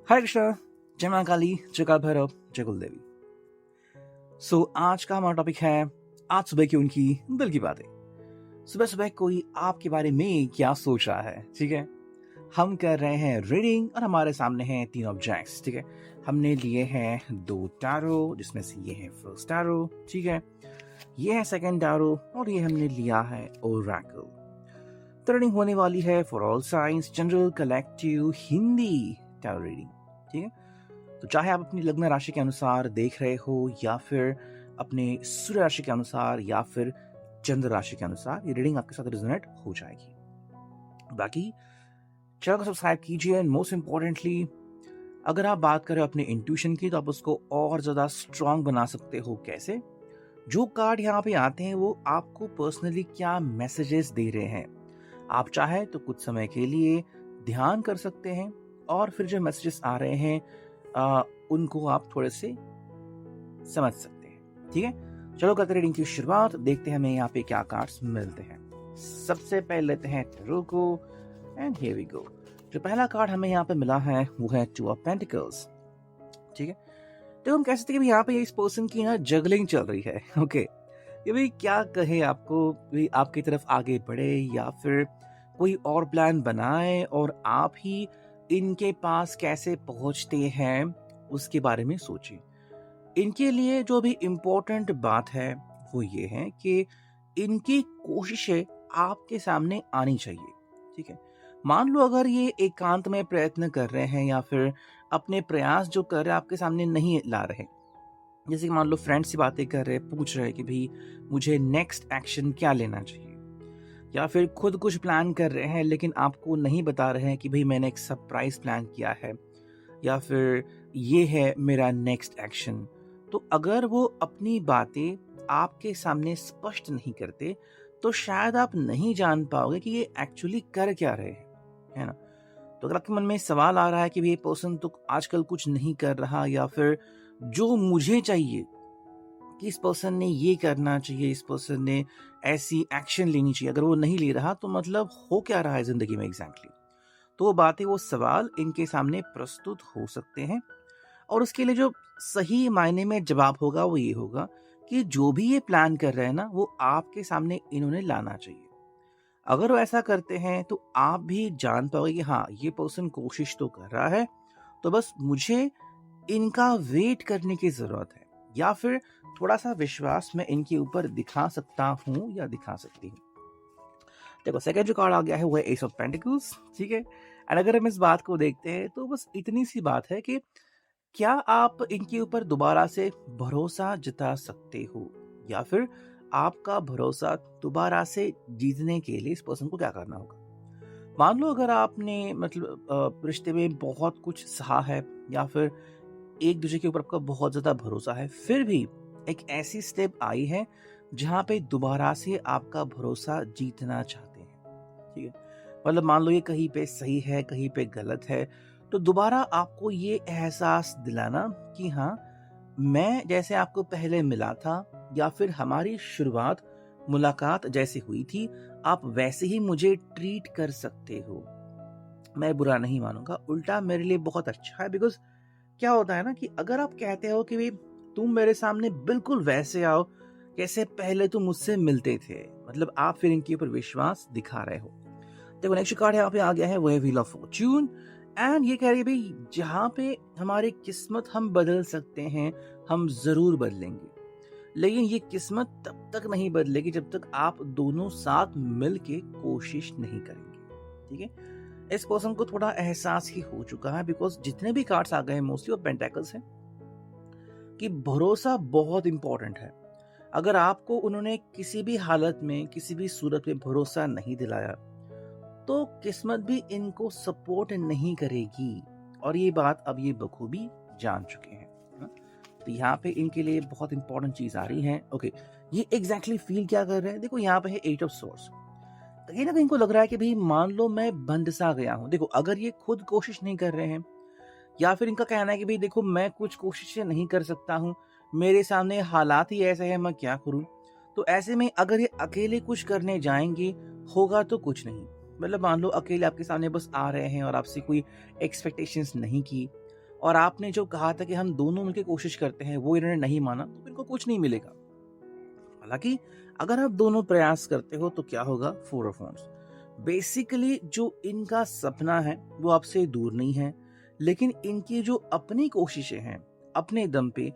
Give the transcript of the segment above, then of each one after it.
हरे कृष्ण, जय मां काली, जय काल भैरव, जय कुल देवी। आज का हमारा टॉपिक है आज सुबह की उनकी दिल की बातें। सुबह सुबह कोई आपके बारे में क्या सोच रहा है, ठीक है। हम कर रहे हैं रीडिंग और हमारे सामने हैं 3 ऑब्जेक्ट्स, ठीक है। हमने लिए हैं 2 टैरो, जिसमें से ये है फर्स्ट टैरो, ठीक है। ये है सेकंड टैरो और ये हमने लिया है ओरेकल। तो रीडिंग होने वाली है for all science, general, collective, Hindi tarot reading, ठीक है। तो चाहे आप अपनी लग्न राशि के अनुसार देख रहे हो या फिर अपने सूर्य राशि के अनुसार या फिर चंद्र राशि के अनुसार, ये रीडिंग आपके साथ रिजोनेट हो जाएगी। बाकी चैनल को सब्सक्राइब कीजिए एंड मोस्ट इंपॉर्टेंटली अगर आप बात करें अपने इंट्यूशन की तो आप उसको और ज्यादा स्ट्रांग बना सकते हो। कैसे? जो कार्ड यहाँ पे आते हैं वो आपको पर्सनली क्या मैसेजेस दे रहे हैं, आप चाहे तो कुछ समय के लिए ध्यान कर सकते हैं और फिर जो मैसेजेस आ रहे हैं उनको आप थोड़े से समझ सकते हैं, ठीक है। चलो करते रीडिंग की शुरुआत, देखते हैं हमें यहाँ पे क्या कार्ड्स मिलते हैं। सबसे पहले लेते हैं टैरो को एंड हियर वी गो। जो पहला कार्ड हमें यहाँ पे मिला है वो है 2 ऑफ पेंटिकल्स, ठीक है। तो हम कह सकते हैं कि यहाँ पे इस पर्सन की ना जगलिंग चल रही है, ओके। ये भाई क्या कहे आपको, भाई आपकी तरफ आगे बढ़े या फिर कोई और प्लान बनाए और आप ही इनके पास कैसे पहुंचते हैं उसके बारे में सोचें। इनके लिए जो भी इम्पोर्टेंट बात है वो ये है कि इनकी कोशिशें आपके सामने आनी चाहिए, ठीक है। मान लो अगर ये एकांत में प्रयत्न कर रहे हैं या फिर अपने प्रयास जो कर रहे हैं आपके सामने नहीं ला रहे, जैसे कि मान लो फ्रेंड्स से बातें कर रहे हैं, पूछ रहे हैं कि भाई मुझे नेक्स्ट एक्शन क्या लेना चाहिए, या फिर खुद कुछ प्लान कर रहे हैं लेकिन आपको नहीं बता रहे हैं कि भाई मैंने एक सरप्राइज प्लान किया है या फिर ये है मेरा नेक्स्ट एक्शन। तो अगर वो अपनी बातें आपके सामने स्पष्ट नहीं करते तो शायद आप नहीं जान पाओगे कि ये एक्चुअली कर क्या रहे हैं, है ना। तो अगर आपके मन में सवाल आ रहा है कि ये पर्सन तो आजकल कुछ नहीं कर रहा या फिर जो मुझे चाहिए कि इस पर्सन ने ये करना चाहिए, इस पर्सन ने ऐसी एक्शन लेनी चाहिए, अगर वो नहीं ले रहा तो मतलब हो क्या रहा है जिंदगी में एग्जैक्टली। तो वो बातें, वो सवाल इनके सामने प्रस्तुत हो सकते हैं और उसके लिए जो सही मायने में जवाब होगा वो ये होगा कि जो भी ये प्लान कर रहे हैं ना वो आपके सामने इन्होंने लाना चाहिए। अगर वो ऐसा करते हैं तो आप भी जान पाओगे कि हाँ ये पर्सन कोशिश तो कर रहा है, तो बस मुझे इनका वेट करने की जरूरत है या फिर थोड़ा सा विश्वास मैं इनके ऊपर दिखा सकता हूँ या दिखा सकती हूँ। देखो सेकंड जो कार्ड आ गया है वो है एस ऑफ पेंटिकल्स, ठीक है। एंड अगर हम इस बात को देखते हैं तो बस इतनी सी बात है कि क्या आप इनके ऊपर दोबारा से भरोसा जता सकते हो या फिर आपका भरोसा दोबारा से जीतने के लिए इस पर्सन को क्या करना होगा। मान लो अगर आपने मतलब रिश्ते में बहुत कुछ सहा है या फिर एक दूसरे के ऊपर आपका बहुत ज्यादा भरोसा है, फिर भी एक ऐसी स्टेप आई है जहां पे दोबारा से आपका भरोसा जीतना चाहते हैं, ठीक है। मतलब मान लो ये कहीं पे सही है कहीं पे गलत है, तो दोबारा आपको ये एहसास दिलाना कि हाँ मैं जैसे आपको पहले मिला था या फिर हमारी शुरुआत मुलाकात जैसे हुई थी आप वैसे ही मुझे ट्रीट कर सकते हो। मैं बुरा नहीं मानूंगा, उल्टा मेरे लिए बहुत अच्छा है। बिकॉज क्या होता है ना कि अगर आप कहते हो कि भाई तुम मेरे सामने बिल्कुल वैसे आओ जैसे पहले तुम मुझसे मिलते थे, मतलब आप फिर इनके ऊपर विश्वास दिखा रहे हो। देखो नेक्स्ट कार्ड यहाँ पे आ गया है वो है व्हील ऑफ फॉर्च्यून एंड ये कह रही है भाई जहाँ पे हमारी किस्मत हम बदल सकते हैं हम जरूर बदलेंगे, लेकिन ये किस्मत तब तक नहीं बदलेगी जब तक आप दोनों साथ मिल के कोशिश नहीं करेंगे, ठीक है। इस पर्सन को थोड़ा एहसास ही हो चुका है बिकॉज जितने भी कार्ड्स आ गए हैं मोस्टली वो पेंटेकल्स हैं कि भरोसा बहुत इंपॉर्टेंट है। अगर आपको उन्होंने किसी भी हालत में किसी भी सूरत में भरोसा नहीं दिलाया तो किस्मत भी इनको सपोर्ट नहीं करेगी और ये बात अब ये बखूबी जान चुके हैं, है ना? तो यहाँ पे इनके लिए बहुत इंपॉर्टेंट चीज आ रही है। ओके ये एग्जैक्टली फील क्या कर रहे हैं, देखो यहाँ पे है 8 ऑफ सोर्स। कहीं ना कहीं इनको लग रहा है कि भाई मान लो मैं बंद सा गया हूँ। देखो अगर ये खुद कोशिश नहीं कर रहे हैं या फिर इनका कहना है कि भाई देखो मैं कुछ कोशिशें नहीं कर सकता हूँ, मेरे सामने हालात ही ऐसे हैं, मैं क्या करूँ। तो ऐसे में अगर ये अकेले कुछ करने जाएंगे होगा तो कुछ नहीं। मतलब मान लो अकेले आपके सामने बस आ रहे हैं और आपसे कोई एक्सपेक्टेशंस नहीं की, और आपने जो कहा था कि हम दोनों मिलकर कोशिश करते हैं वो इन्होंने नहीं माना, तो इनको कुछ नहीं मिलेगा। हालांकि अगर आप दोनों प्रयास करते हो तो क्या होगा, 4 ऑफ वांड्स। बेसिकली जो इनका सपना है वो आपसे दूर नहीं है, लेकिन इनकी जो अपनी कोशिशें हैं अपने दम पे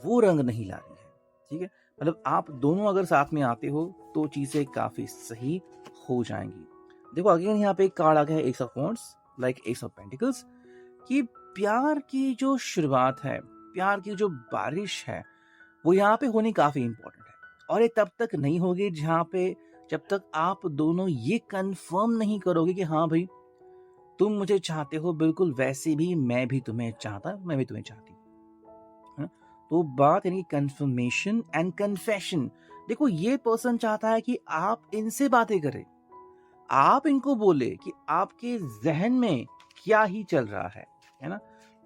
वो रंग नहीं ला रही है। ठीक है, मतलब आप दोनों अगर साथ में आते हो तो चीजें काफी सही हो जाएंगी। देखो अगेन यहाँ पे एक कार्ड आ गया है, S of wands, like S of pentacles, कि प्यार की जो शुरुआत है, प्यार की जो बारिश है, वो यहाँ पे होनी काफी इंपॉर्टेंट है। और ये तब तक नहीं होगी जब तक आप दोनों ये कंफर्म नहीं करोगे कि हाँ भाई तुम मुझे चाहते हो बिल्कुल वैसे भी मैं भी तुम्हें चाहता, मैं भी तुम्हें चाहती हूँ। तो बात यानी कंफर्मेशन एंड कन्फेशन। देखो ये पर्सन चाहता है कि आप इनसे बातें करें, आप इनको बोले कि आपके जहन में क्या ही चल रहा है ना,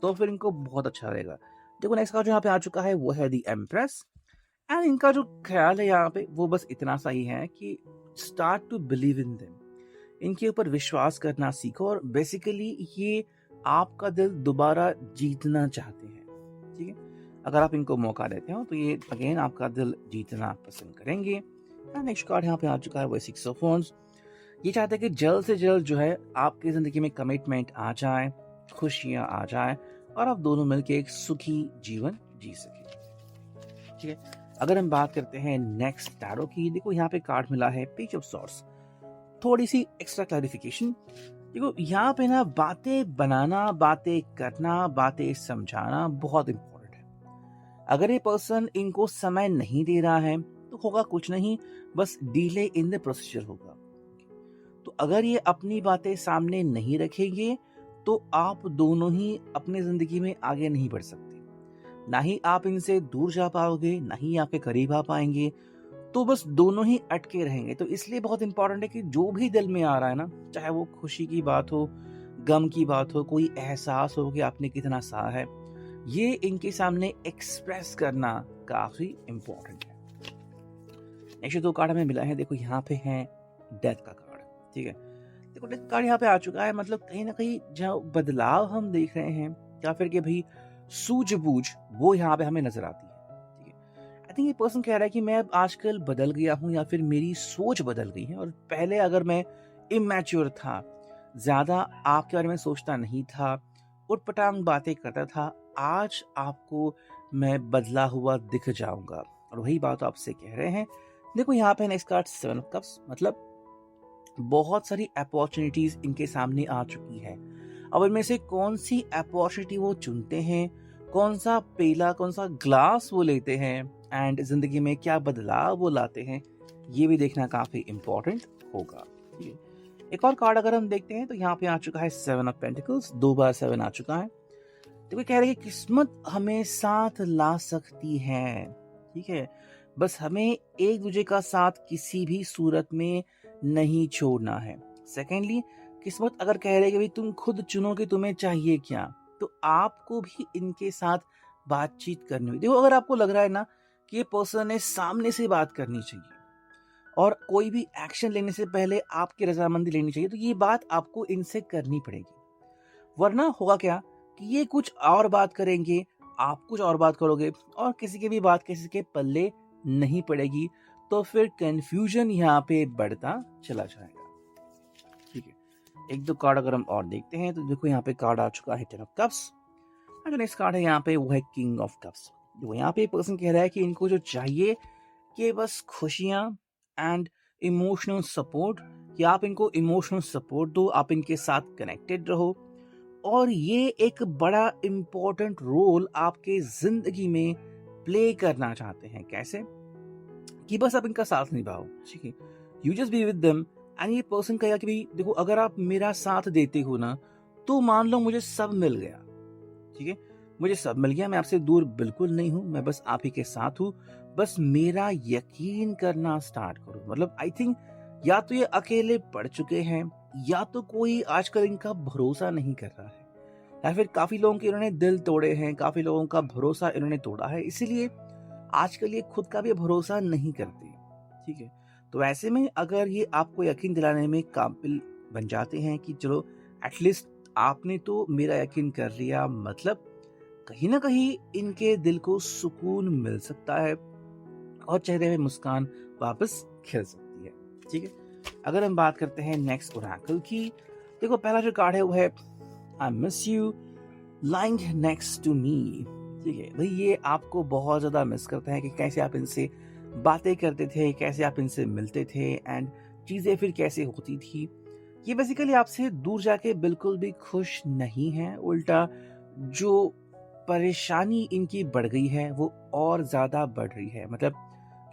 तो फिर इनको बहुत अच्छा रहेगा। देखो नेक्स्ट कार्ड जो यहाँ पे आ चुका है वो है दी एम्प्रेस, एंड इनका जो ख्याल है यहाँ पे वो बस इतना सा ही है कि start to believe in them, इनके ऊपर विश्वास करना सीखो, और बेसिकली ये आपका दिल दोबारा जीतना चाहते हैं। ठीक है, अगर आप इनको मौका देते हो तो ये अगेन आपका दिल जीतना पसंद करेंगे। नेक्स्ट कार्ड यहाँ पे आ चुका है वो 6 ऑफ वांड्स। ये चाहते हैं कि जल्द से जल्द जो है आपकी जिंदगी में कमिटमेंट आ जाए, खुशियां आ जाए, और आप दोनों मिलकर एक सुखी जीवन जी सके। ठीक है, अगर हम बात करते हैं नेक्स्ट टैरो की, देखो यहाँ पे कार्ड मिला है पेज ऑफ सॉर्ड्स। थोड़ी सी एक्स्ट्रा क्लैरिफिकेशन, देखो यहाँ पे ना बातें बनाना, बातें करना, बातें समझाना बहुत इंपॉर्टेंट है। अगर ये पर्सन इनको समय नहीं दे रहा है तो होगा कुछ नहीं, बस डिले इन द प्रोसीजर होगा। तो अगर ये अपनी बातें सामने नहीं रखेंगे तो आप दोनों ही अपनी जिंदगी में आगे नहीं बढ़ सकते, ना ही आप इनसे दूर जा पाओगे, ना ही आपके करीब आ पाएंगे, तो बस दोनों ही अटके रहेंगे। तो इसलिए बहुत इंपॉर्टेंट है कि जो भी दिल में आ रहा है ना, चाहे वो खुशी की बात हो, गम की बात हो, कोई एहसास हो कि आपने कितना सहा है, ये इनके सामने एक्सप्रेस करना काफी इंपॉर्टेंट है। नेक्स्ट 2 कार्ड हमें मिला है, देखो यहाँ पे है डेथ का कार्ड। ठीक है, देखो डेथ कार्ड यहाँ पे आ चुका है, मतलब कहीं ना कहीं जो बदलाव हम देख रहे हैं या फिर कि भाई सूझबूझ, वो यहाँ पे हमें नजर आती है। ठीक है, आई थिंक ये पर्सन कह रहा है कि मैं अब आजकल बदल गया हूँ या फिर मेरी सोच बदल गई है, और पहले अगर मैं इमेच्योर था, ज्यादा आपके बारे में सोचता नहीं था, उटपटांग बातें करता था, आज आपको मैं बदला हुआ दिख जाऊंगा, और वही बात आपसे कह रहे हैं। देखो यहाँ पे नेक्स्ट कार्ड 7 ऑफ कप्स, मतलब बहुत सारी अपॉर्चुनिटीज इनके सामने आ चुकी है। अब इनमें से कौन सी अपॉर्चुनिटी वो चुनते हैं, कौन सा पेला, कौन सा ग्लास वो लेते हैं, एंड जिंदगी में क्या बदलाव वो लाते हैं, ये भी देखना काफी इंपॉर्टेंट होगा। एक और कार्ड अगर हम देखते हैं तो यहाँ पे आ चुका है 7 ऑफ पेंटिकल्स, 2 बार 7 आ चुका है। तो कह रहे हैं कि किस्मत हमें साथ ला सकती है। ठीक है, बस हमें एक दूसरे का साथ किसी भी सूरत में नहीं छोड़ना है। सेकेंडली, किस्मत अगर कह रही है कि भाई तुम खुद चुनो कि तुम्हें चाहिए क्या, तो आपको भी इनके साथ बातचीत करनी होगी। देखो अगर आपको लग रहा है ना कि ये पर्सन है, सामने से बात करनी चाहिए और कोई भी एक्शन लेने से पहले आपकी रजामंदी लेनी चाहिए, तो ये बात आपको इनसे करनी पड़ेगी। वरना होगा क्या कि ये कुछ और बात करेंगे, आप कुछ और बात करोगे, और किसी की भी बात किसी के पल्ले नहीं पड़ेगी, तो फिर कंफ्यूजन यहाँ पे बढ़ता चला जाएगा। ठीक है, 1-2 कार्ड अगर हम और देखते हैं तो देखो यहाँ पे कार्ड आ चुका है 10 ऑफ कप्स, और जो नेक्स्ट कार्ड है यहाँ पे वो है किंग ऑफ कप्स। देखो यहाँ पे पर्सन कह रहा है कि इनको जो चाहिए कि बस खुशियाँ एंड इमोशनल सपोर्ट, कि आप इनको इमोशनल सपोर्ट दो, आप इनके साथ कनेक्टेड रहो, और ये एक बड़ा इम्पोर्टेंट रोल आपके जिंदगी में प्ले करना चाहते हैं। कैसे कि बस आप इनका साथ निभाओ। ठीक है, you just be with them, and ये पर्सन कहेगा कि भाई देखो अगर आप मेरा साथ देते हो ना, तो मान लो मुझे सब मिल गया। ठीक है, मुझे सब मिल गया, मैं आपसे दूर बिल्कुल नहीं हूं, मैं बस आप ही के साथ हूं, बस मेरा यकीन करना स्टार्ट करो। मतलब आई थिंक या तो ये अकेले पड़ चुके हैं, या तो कोई आजकल इनका भरोसा नहीं कर रहा है, या फिर काफी लोगों के इन्होंने दिल तोड़े हैं, काफी लोगों का भरोसा इन्होंने तोड़ा है, इसीलिए आजकल ये खुद का भी भरोसा नहीं करते। ठीक है, तो ऐसे में अगर ये आपको यकीन दिलाने में काबिल बन जाते हैं कि चलो एटलीस्ट आपने तो मेरा यकीन कर लिया, मतलब कहीं ना कहीं इनके दिल को सुकून मिल सकता है और चेहरे पे मुस्कान वापस खिल सकती है। ठीक है, अगर हम बात करते हैं नेक्स्ट ओरेकल की, देखो पहला जो कार्ड है वो है I miss you lying next to me. ठीक है भाई, ये आपको बहुत ज्यादा मिस करते हैं कि कैसे आप इनसे बातें करते थे, कैसे आप इनसे मिलते थे एंड चीजें फिर कैसे होती थी। ये बेसिकली आपसे दूर जाके बिल्कुल भी खुश नहीं है, उल्टा जो परेशानी इनकी बढ़ गई है वो और ज्यादा बढ़ रही है। मतलब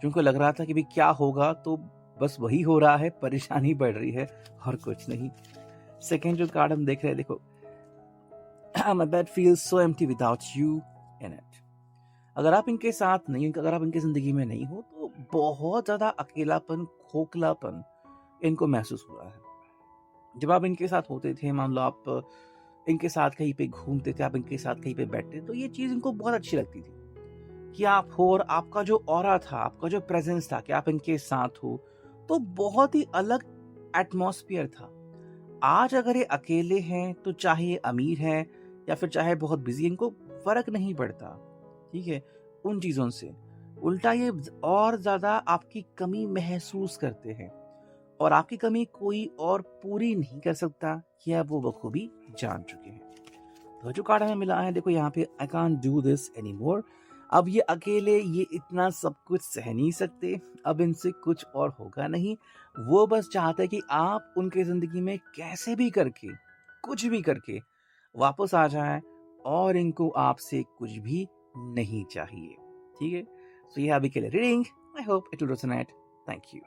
जो उनको लग रहा था कि भाई क्या होगा, तो बस वही हो रहा है, परेशानी बढ़ रही है और कुछ नहीं। सेकेंड जो कार्ड हम देख रहे हैं, देखो my bed feels so empty without you in it। अगर आप इनके साथ नहीं, अगर आप इनकी जिंदगी में नहीं हो तो बहुत ज्यादा अकेलापन, खोखलापन इनको महसूस हो रहा है। जब आप इनके साथ होते थे, मान लो आप इनके साथ कहीं पे घूमते थे, आप इनके साथ कहीं पे बैठते, तो ये चीज इनको बहुत अच्छी लगती थी कि आप हो और आपका जो ऑरा था, आपका जो प्रेजेंस था कि आप इनके साथ हो, तो बहुत ही अलग एटमॉस्फेयर था। आज अगर ये अकेले हैं तो चाहे ये अमीर हैं या फिर चाहे बहुत बिजी, इनको फर्क नहीं पड़ता। ठीक है, उन चीजों से उल्टा ये और ज्यादा आपकी कमी महसूस करते हैं और आपकी कमी कोई और पूरी नहीं कर सकता, यह वो बखूबी जान चुके हैं। तो जो कार्ड हमें मिला है, देखो यहाँ पे I can't do this any more. अब ये अकेले ये इतना सब कुछ सह नहीं सकते, अब इनसे कुछ और होगा नहीं। वो बस चाहते हैं कि आप उनके जिंदगी में कैसे भी करके, कुछ भी करके वापस आ जाएं और इनको आपसे कुछ भी नहीं चाहिए। ठीक है, सो ये अभी के लिए reading. I hope it will resonate. Thank you.